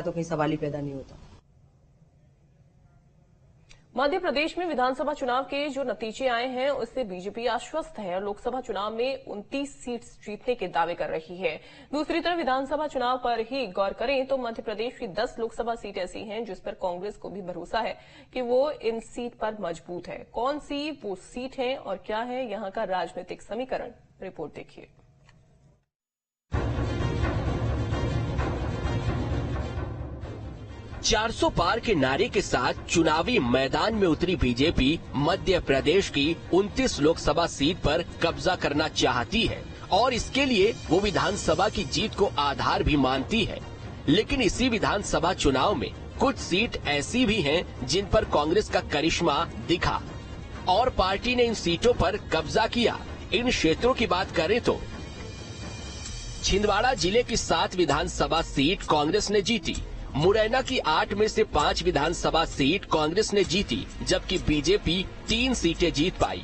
तो कहीं सवाल ही पैदा नहीं होता। मध्य प्रदेश में विधानसभा चुनाव के जो नतीजे आए हैं उससे बीजेपी आश्वस्त है और लोकसभा चुनाव में 29 सीट जीतने के दावे कर रही है। दूसरी तरफ विधानसभा चुनाव पर ही गौर करें तो मध्य प्रदेश की 10 लोकसभा सीट ऐसी हैं जिस पर कांग्रेस को भी भरोसा है कि वो इन सीट पर मजबूत है। कौन सी वो सीट है और क्या है यहां का राजनीतिक समीकरण, रिपोर्ट देखिए। चार पार के नारे के साथ चुनावी मैदान में उतरी बीजेपी मध्य प्रदेश की 29 लोकसभा सीट पर कब्जा करना चाहती है और इसके लिए वो विधानसभा की जीत को आधार भी मानती है। लेकिन इसी विधानसभा चुनाव में कुछ सीट ऐसी भी हैं जिन पर कांग्रेस का करिश्मा दिखा और पार्टी ने इन सीटों पर कब्जा किया। इन क्षेत्रों की बात करें तो छिंदवाड़ा जिले की 7 विधानसभा सीट कांग्रेस ने जीती। मुरैना की 8 में से 5 विधानसभा सीट कांग्रेस ने जीती, जबकि बीजेपी 3 सीटें जीत पाई।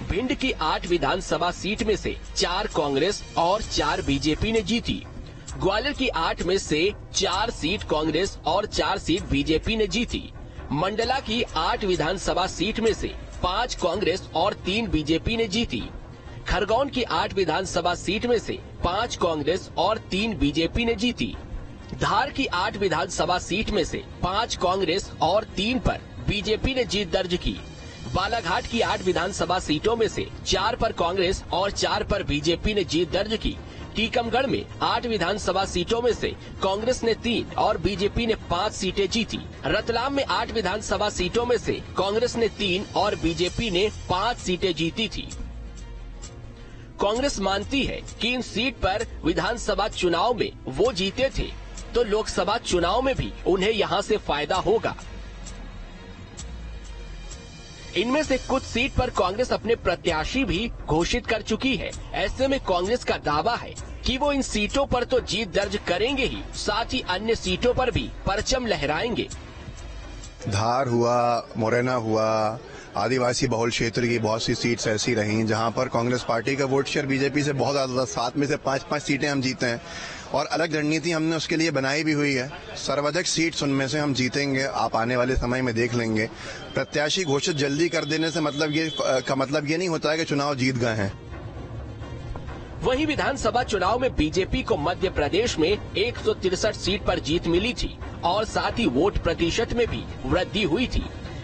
भिंड की 8 विधानसभा सीट में से 4 कांग्रेस और 4 बीजेपी ने जीती। ग्वालियर की 8 में से 4 सीट कांग्रेस और 4 सीट बीजेपी ने जीती। मंडला की 8 विधानसभा सीट में से 5 कांग्रेस और 3 बीजेपी ने जीती। खरगोन की 8 विधानसभा सीट में से 5 कांग्रेस और 3 बीजेपी ने जीती। धार की 8 विधानसभा सीट में से 5 कांग्रेस और 3 पर बीजेपी ने जीत दर्ज की। बालाघाट की 8 विधानसभा सीटों में से 4 पर कांग्रेस और 4 पर बीजेपी ने जीत दर्ज की। टीकमगढ़ में 8 विधानसभा सीटों में से कांग्रेस ने 3 और बीजेपी ने 5 सीटें जीती। रतलाम में 8 विधानसभा सीटों में से कांग्रेस ने 3 और बीजेपी ने 5 सीटें जीती थी। कांग्रेस मानती है कि इन सीट पर विधानसभा चुनाव में वो जीते थे तो लोकसभा चुनाव में भी उन्हें यहां से फायदा होगा। इनमें से कुछ सीट पर कांग्रेस अपने प्रत्याशी भी घोषित कर चुकी है। ऐसे में कांग्रेस का दावा है कि वो इन सीटों पर तो जीत दर्ज करेंगे ही, साथ ही अन्य सीटों पर भी परचम लहराएंगे। धार हुआ, मुरैना हुआ, आदिवासी बहुल क्षेत्र की बहुत सी सीट्स ऐसी रहीं जहां पर कांग्रेस पार्टी का वोट शेयर बीजेपी से बहुत ज्यादा था। 7 में से 5-5 सीटें हम जीते हैं और अलग रणनीति हमने उसके लिए बनाई भी हुई है। सर्वाधिक सीट्स उनमें से हम जीतेंगे, आप आने वाले समय में देख लेंगे। प्रत्याशी घोषित जल्दी कर देने से मतलब ये नहीं होता है कि चुनाव जीत गए हैं। वहीं विधानसभा चुनाव में बीजेपी को मध्य प्रदेश में 163 सीट पर जीत मिली थी और साथ ही वोट प्रतिशत में भी वृद्धि हुई थी।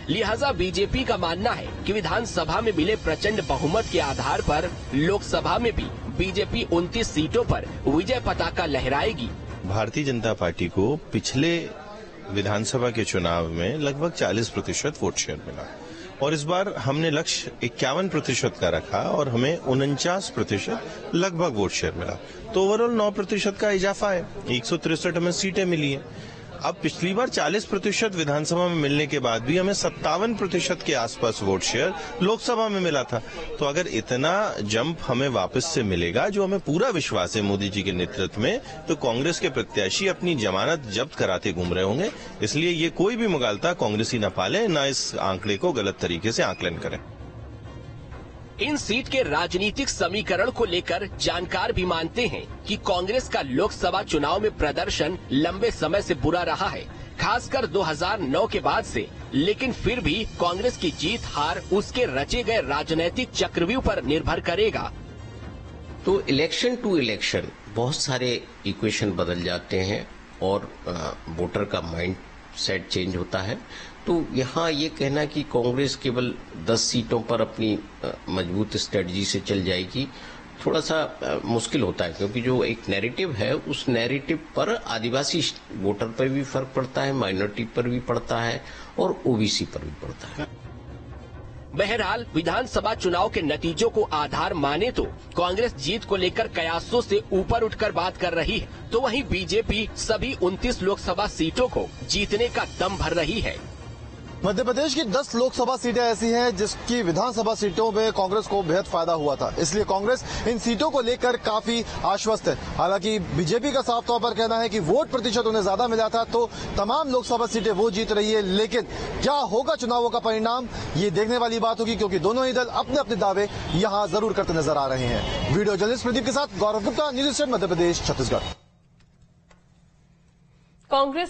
लिहाजा बीजेपी का मानना है कि विधानसभा में मिले प्रचंड बहुमत के आधार पर लोकसभा में भी बीजेपी 29 सीटों पर विजय पताका लहराएगी। भारतीय जनता पार्टी को पिछले विधानसभा के चुनाव में लगभग 40% वोट शेयर मिला और इस बार हमने लक्ष्य 51% का रखा और हमें 49% लगभग वोट शेयर मिला। तो ओवरऑल 9% का इजाफा है। 163 हमें सीटें मिली हैं। अब पिछली बार 40% विधानसभा में मिलने के बाद भी हमें 57% के आसपास वोट शेयर लोकसभा में मिला था। तो अगर इतना जंप हमें वापस से मिलेगा, जो हमें पूरा विश्वास है मोदी जी के नेतृत्व में, तो कांग्रेस के प्रत्याशी अपनी जमानत जब्त कराते घूम रहे होंगे। इसलिए ये कोई भी मुगालता कांग्रेसी न पाले, न इस आंकड़े को गलत तरीके से आकलन करें। इन सीट के राजनीतिक समीकरण को लेकर जानकार भी मानते हैं कि कांग्रेस का लोकसभा चुनाव में प्रदर्शन लंबे समय से बुरा रहा है, खासकर 2009 के बाद से। लेकिन फिर भी कांग्रेस की जीत हार उसके रचे गए राजनीतिक चक्रव्यूह पर निर्भर करेगा। तो इलेक्शन टू इलेक्शन बहुत सारे इक्वेशन बदल जाते हैं और वोटर का माइंड सेट चेंज होता है। तो यहाँ ये कहना कि कांग्रेस केवल 10 सीटों पर अपनी मजबूत स्ट्रेटजी से चल जाएगी थोड़ा सा मुश्किल होता है, क्योंकि जो एक नैरेटिव है उस नैरेटिव पर आदिवासी वोटर पर भी फर्क पड़ता है, माइनॉरिटी पर भी पड़ता है और ओबीसी पर भी पड़ता है। बहरहाल विधानसभा चुनाव के नतीजों को आधार माने तो कांग्रेस जीत को लेकर कयासों से ऊपर उठकर बात कर रही है, तो वहीं बीजेपी सभी 29 लोकसभा सीटों को जीतने का दम भर रही है। मध्य प्रदेश की 10 लोकसभा सीटें ऐसी हैं जिसकी विधानसभा सीटों में कांग्रेस को बेहद फायदा हुआ था, इसलिए कांग्रेस इन सीटों को लेकर काफी आश्वस्त है। हालांकि बीजेपी का साफ तौर पर कहना है कि वोट प्रतिशत उन्हें ज्यादा मिला था तो तमाम लोकसभा सीटें वो जीत रही है। लेकिन क्या होगा चुनावों का परिणाम, ये देखने वाली बात होगी, क्योंकि दोनों ही दल अपने अपने दावे यहाँ जरूर करते नजर आ रहे हैं। वीडियो जर्नलिस्ट प्रदीप के साथ गौरव गुप्ता, न्यूज 8 मध्य प्रदेश, छत्तीसगढ़। कांग्रेस